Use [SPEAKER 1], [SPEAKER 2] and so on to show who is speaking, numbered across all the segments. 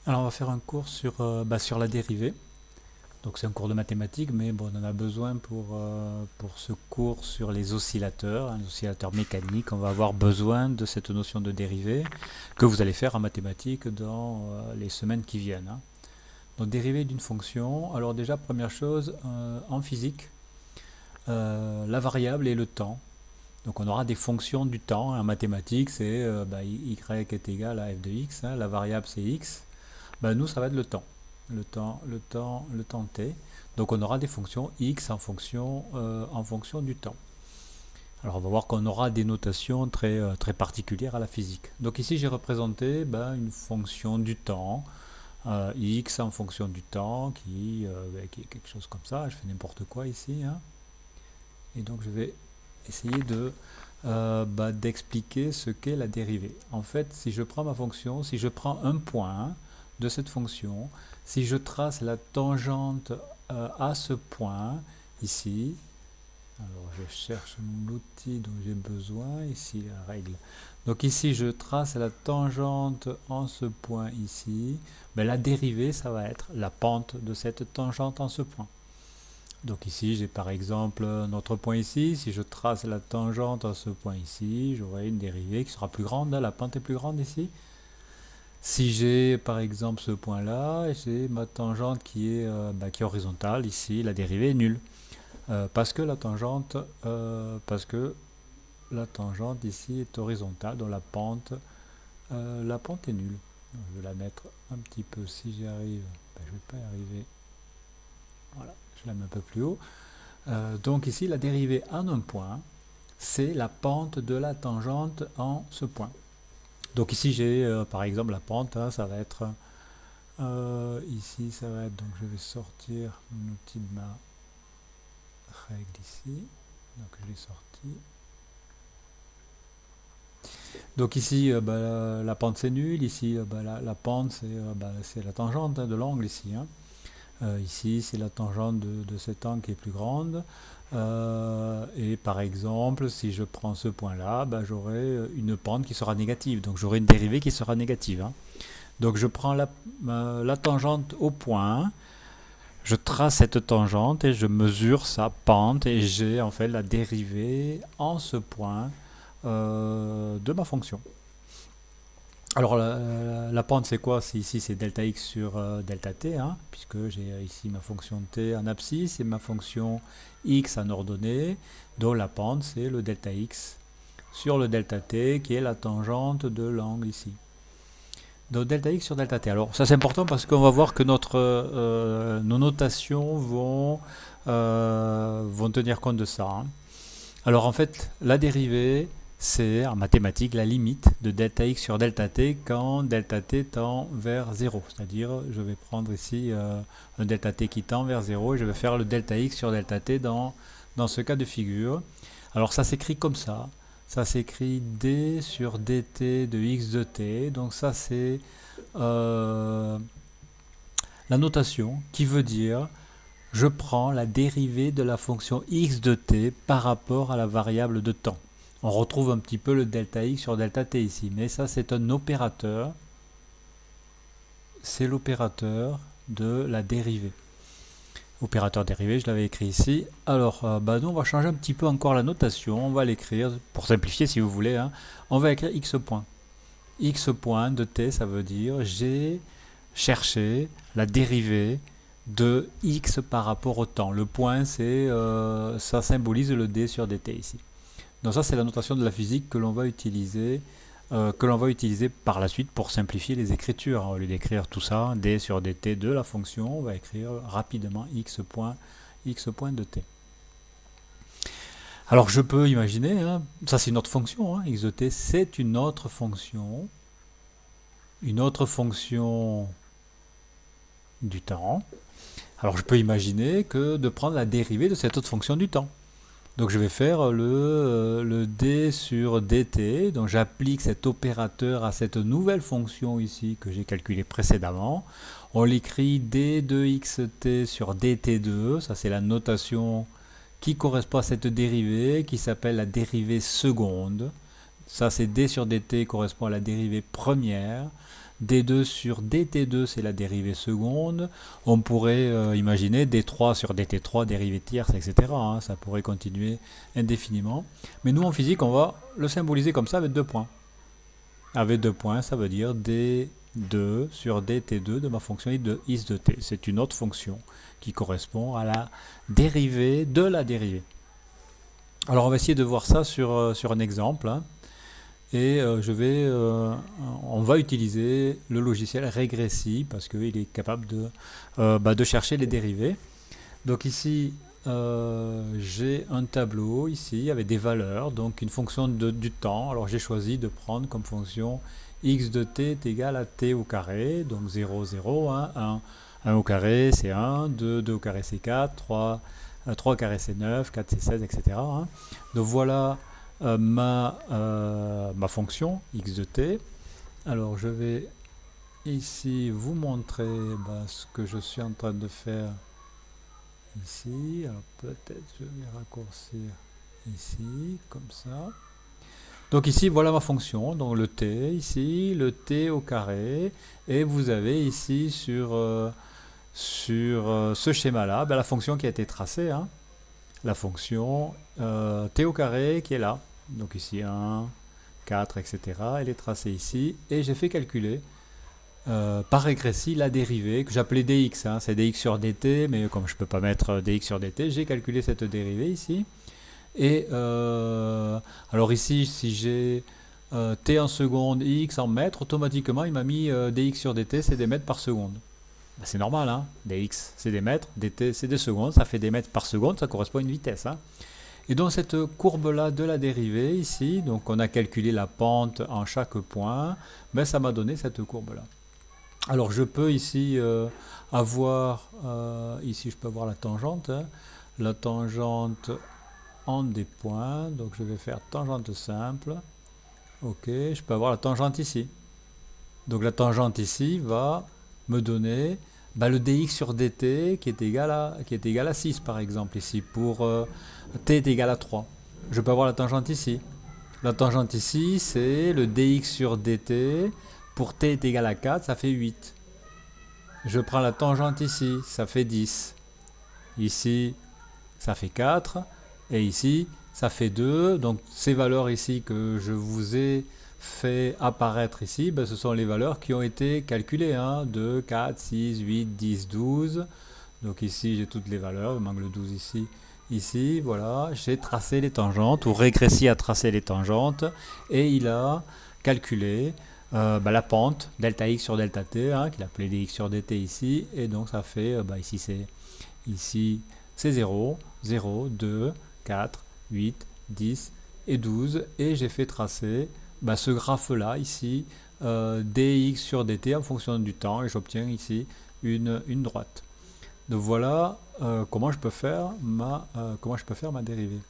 [SPEAKER 1] Alors on va faire un cours sur la dérivée. Donc c'est un cours de mathématiques, mais bon, on en a besoin pour ce cours sur les oscillateurs mécaniques. On va avoir besoin de cette notion de dérivée que vous allez faire en mathématiques dans les semaines qui viennent, hein. Donc dérivée d'une fonction. Alors déjà, première chose, en physique, la variable est le temps. Donc on aura des fonctions du temps, hein. En mathématiques, c'est y est égal à f de x, hein. La variable c'est x. Nous, ça va être le temps. Le temps t. Donc on aura des fonctions x en fonction du temps. Alors on va voir qu'on aura des notations très particulières à la physique. Donc ici j'ai représenté une fonction du temps, x en fonction du temps, qui est quelque chose comme ça. Je fais n'importe quoi ici, hein. Et donc je vais essayer d'expliquer ce qu'est la dérivée. En fait, si je prends ma fonction, si je prends un point de cette fonction, si je trace la tangente à ce point, ici, alors je cherche l'outil dont j'ai besoin, ici la règle. Donc ici je trace la tangente en ce point ici, la dérivée ça va être la pente de cette tangente en ce point. Donc ici j'ai par exemple notre point ici, si je trace la tangente à ce point ici, j'aurai une dérivée qui sera plus grande, là, la pente est plus grande ici. Si j'ai par exemple ce point là, j'ai ma tangente qui est horizontale, ici la dérivée est nulle. Parce que la tangente ici est horizontale, donc la pente est nulle. Donc, je vais la mettre un petit peu, si j'y arrive, je ne vais pas y arriver. Voilà, je la mets un peu plus haut. Donc ici, la dérivée en un point, c'est la pente de la tangente en ce point. Donc ici, j'ai par exemple la pente, hein, ça va être ici, ça va être, donc je vais sortir mon outil de ma règle ici. Donc je l'ai sorti. Donc ici, la pente c'est nul, ici la pente c'est la tangente, hein, de l'angle ici, hein. Ici, c'est la tangente de cet angle qui est plus grande. Et par exemple, si je prends ce point-là, j'aurai une pente qui sera négative. Donc j'aurai une dérivée qui sera négative, hein. Donc je prends la tangente au point, je trace cette tangente et je mesure sa pente et j'ai en fait la dérivée en ce point de ma fonction. Alors la pente c'est quoi? Ici c'est delta x sur delta t, hein, puisque j'ai ici ma fonction t en abscisse et ma fonction x en ordonnée, dont la pente c'est le delta x sur le delta t qui est la tangente de l'angle ici. Donc delta x sur delta t. Alors ça c'est important parce qu'on va voir que nos notations vont tenir compte de ça, hein. Alors en fait la dérivée c'est en mathématiques la limite de delta x sur delta t quand delta t tend vers 0. C'est-à-dire, je vais prendre ici un delta t qui tend vers 0 et je vais faire le delta x sur delta t dans ce cas de figure. Alors ça s'écrit comme ça. Ça s'écrit d sur dt de x de t. Donc ça c'est la notation qui veut dire je prends la dérivée de la fonction x de t par rapport à la variable de temps. On retrouve un petit peu le delta x sur delta t ici, mais ça c'est un opérateur, c'est l'opérateur de la dérivée. Opérateur dérivé, je l'avais écrit ici. Alors, nous on va changer un petit peu encore la notation, on va l'écrire, pour simplifier si vous voulez, hein, on va écrire x point. X point de t, ça veut dire j'ai cherché la dérivée de x par rapport au temps. Le point, ça symbolise le d sur dt ici. Donc ça, c'est la notation de la physique que l'on va utiliser par la suite pour simplifier les écritures. Au lieu d'écrire tout ça, d sur dt de la fonction, on va écrire rapidement x point de t. Alors je peux imaginer, hein, ça c'est une autre fonction, hein, x de t c'est une autre fonction du temps. Alors je peux imaginer que de prendre la dérivée de cette autre fonction du temps. Donc je vais faire le d sur dt, donc j'applique cet opérateur à cette nouvelle fonction ici que j'ai calculée précédemment. On l'écrit d de xt sur dt2, ça c'est la notation qui correspond à cette dérivée qui s'appelle la dérivée seconde. Ça c'est d sur dt correspond à la dérivée première. d2 sur dt2 c'est la dérivée seconde, on pourrait imaginer d3 sur dt3 dérivée tierce, etc. hein, ça pourrait continuer indéfiniment. Mais nous en physique on va le symboliser comme ça avec 2 points. Avec 2 points ça veut dire d2 sur dt2 de ma fonction x de t. C'est une autre fonction qui correspond à la dérivée de la dérivée. Alors on va essayer de voir ça sur un exemple. Hein. Et on va utiliser le logiciel Regressi parce qu'il est capable de chercher les dérivées. Donc ici, j'ai un tableau ici avec des valeurs, donc une fonction du temps. Alors j'ai choisi de prendre comme fonction x de t est égal à t au carré, donc 0, 0, 1, 1 au carré c'est 1, 2, 2 au carré c'est 4, 3 au carré c'est 9, 4 c'est 16, etc. Hein. Donc voilà ma fonction x de t. Alors je vais ici vous montrer ce que je suis en train de faire ici. Alors peut-être je vais raccourcir ici comme ça. Donc ici voilà ma fonction, donc le t ici, le t au carré, et vous avez ici sur ce schéma là la fonction qui a été tracée, hein, la fonction t au carré qui est là. Donc ici 1, 4, etc. Elle est tracée ici. Et j'ai fait calculer par régressi la dérivée que j'appelais dx. Hein, c'est dx sur dt, mais comme je ne peux pas mettre dx sur dt, j'ai calculé cette dérivée ici. Et alors ici, si j'ai t en seconde, x en mètres, automatiquement il m'a mis dx sur dt, c'est des mètres par seconde. Ben, c'est normal, hein, dx c'est des mètres, dt c'est des secondes, ça fait des mètres par seconde, ça correspond à une vitesse. Hein. Et dans cette courbe-là de la dérivée, ici, donc on a calculé la pente en chaque point, mais ça m'a donné cette courbe-là. Alors je peux ici avoir, ici je peux avoir la tangente, hein, la tangente en des points, donc je vais faire tangente simple, ok, je peux avoir la tangente ici. Donc la tangente ici va me donner le dx sur dt qui est égal à 6 par exemple ici pour t est égal à 3. Je peux avoir la tangente ici. La tangente ici c'est le dx sur dt pour t est égal à 4, ça fait 8. Je prends la tangente ici, ça fait 10. Ici ça fait 4 et ici ça fait 2. Donc ces valeurs ici que je vous ai fait apparaître ici, ce sont les valeurs qui ont été calculées, hein, 2, 4, 6, 8, 10, 12. Donc ici j'ai toutes les valeurs, il manque le 12 ici, ici, voilà, j'ai tracé les tangentes, ou Regressi a tracé les tangentes, et il a calculé la pente, delta x sur delta t, hein, qu'il a appelé dx sur dt ici, et donc ça fait, ici c'est 0, 0, 2, 4, 8, 10 et 12, et j'ai fait tracer ce graphe-là, ici, dx sur dt en fonction du temps, et j'obtiens ici une droite. Donc voilà comment je peux faire ma dérivée.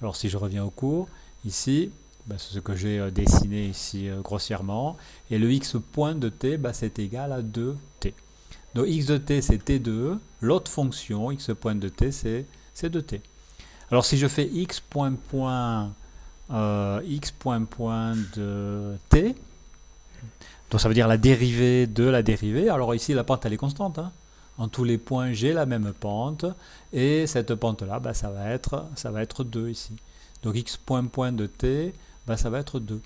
[SPEAKER 1] Alors si je reviens au cours, ici, c'est ce que j'ai dessiné ici grossièrement, et le x point de t, c'est égal à 2t. Donc x de t c'est t2, l'autre fonction, x point de t c'est 2t. Alors si je fais x point de t, donc ça veut dire la dérivée de la dérivée. Alors ici la pente elle est constante, hein. En tous les points j'ai la même pente, et cette pente là ça va être 2 ici. Donc x point de t, ça va être 2.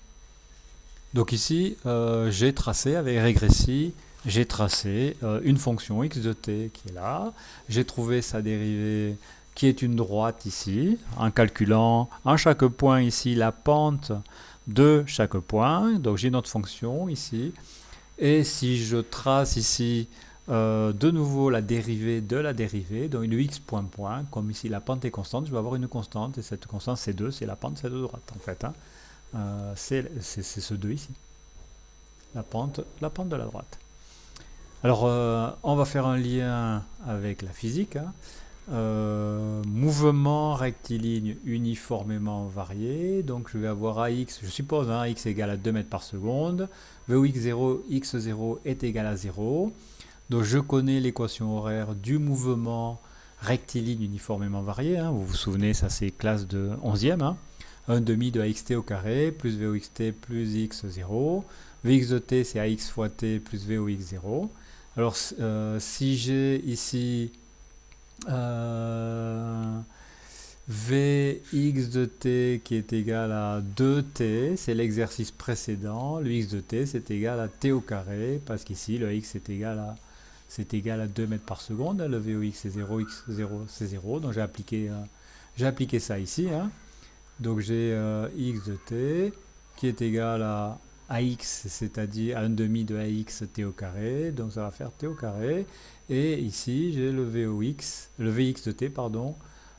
[SPEAKER 1] Donc ici j'ai tracé avec Regressi, j'ai tracé une fonction x de t qui est là, j'ai trouvé sa dérivée qui est une droite ici, en calculant en chaque point ici la pente de chaque point. Donc j'ai notre fonction ici, et si je trace ici de nouveau la dérivée de la dérivée, donc le x point, comme ici la pente est constante, je vais avoir une constante, et cette constante c'est 2, c'est la pente, c'est de droite en fait. Hein. C'est ce 2 ici, la pente de la droite. Alors on va faire un lien avec la physique. Hein. Mouvement rectiligne uniformément varié, donc je vais avoir AX, je suppose, hein, x égale à 2 mètres par seconde, Vx0, x0 est égal à 0, donc je connais l'équation horaire du mouvement rectiligne uniformément varié, hein, vous vous souvenez, ça c'est classe de 11e, hein, 1 demi de axt au carré plus Vxt plus x0, Vx de t, c'est ax fois t plus vox0. Alors, si j'ai ici Vx de t qui est égal à 2t, c'est l'exercice précédent. Le x de t, c'est égal à t au carré, parce qu'ici, le x est égal à 2 mètres par seconde. Le Vox c'est 0, x0 c'est 0. Donc j'ai appliqué ça ici. Hein. Donc j'ai x de t qui est égal à ax, c'est-à-dire à 1 demi de ax t au carré. Donc ça va faire t au carré. Et ici, j'ai le Vx de t, pardon,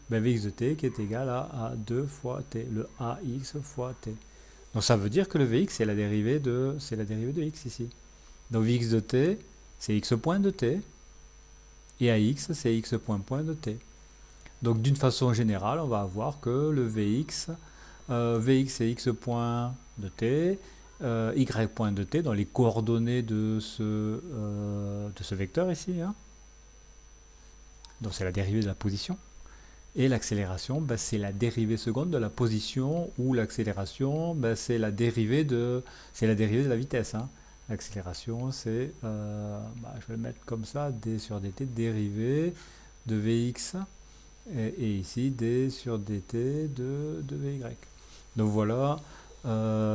[SPEAKER 1] Vx de t qui est égal à 2 fois t, le ax fois t. Donc ça veut dire que le Vx, c'est la dérivée de x ici. Donc Vx de t, c'est x point de t, et ax, c'est x point de t. Donc d'une façon générale, on va avoir que le Vx c'est x point de t, y point de t, dans les coordonnées de ce vecteur ici. Hein. Donc c'est la dérivée de la position. Et l'accélération, c'est la dérivée seconde de la position, ou l'accélération, c'est la dérivée de la vitesse. Hein. L'accélération, c'est, je vais le mettre comme ça, d sur dt, dérivée de Vx, et ici d sur dt de Vy. Donc voilà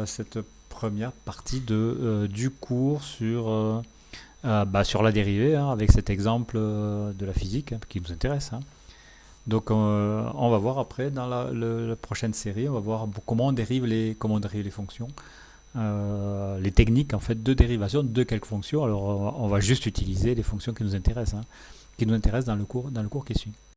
[SPEAKER 1] cette première partie du cours sur la dérivée, hein, avec cet exemple de la physique qui nous intéresse. Hein. Donc on va voir après dans la prochaine série, on va voir comment on dérive les fonctions, les techniques en fait de dérivation de quelques fonctions. Alors on va juste utiliser les fonctions qui nous intéressent, dans le cours qui suit.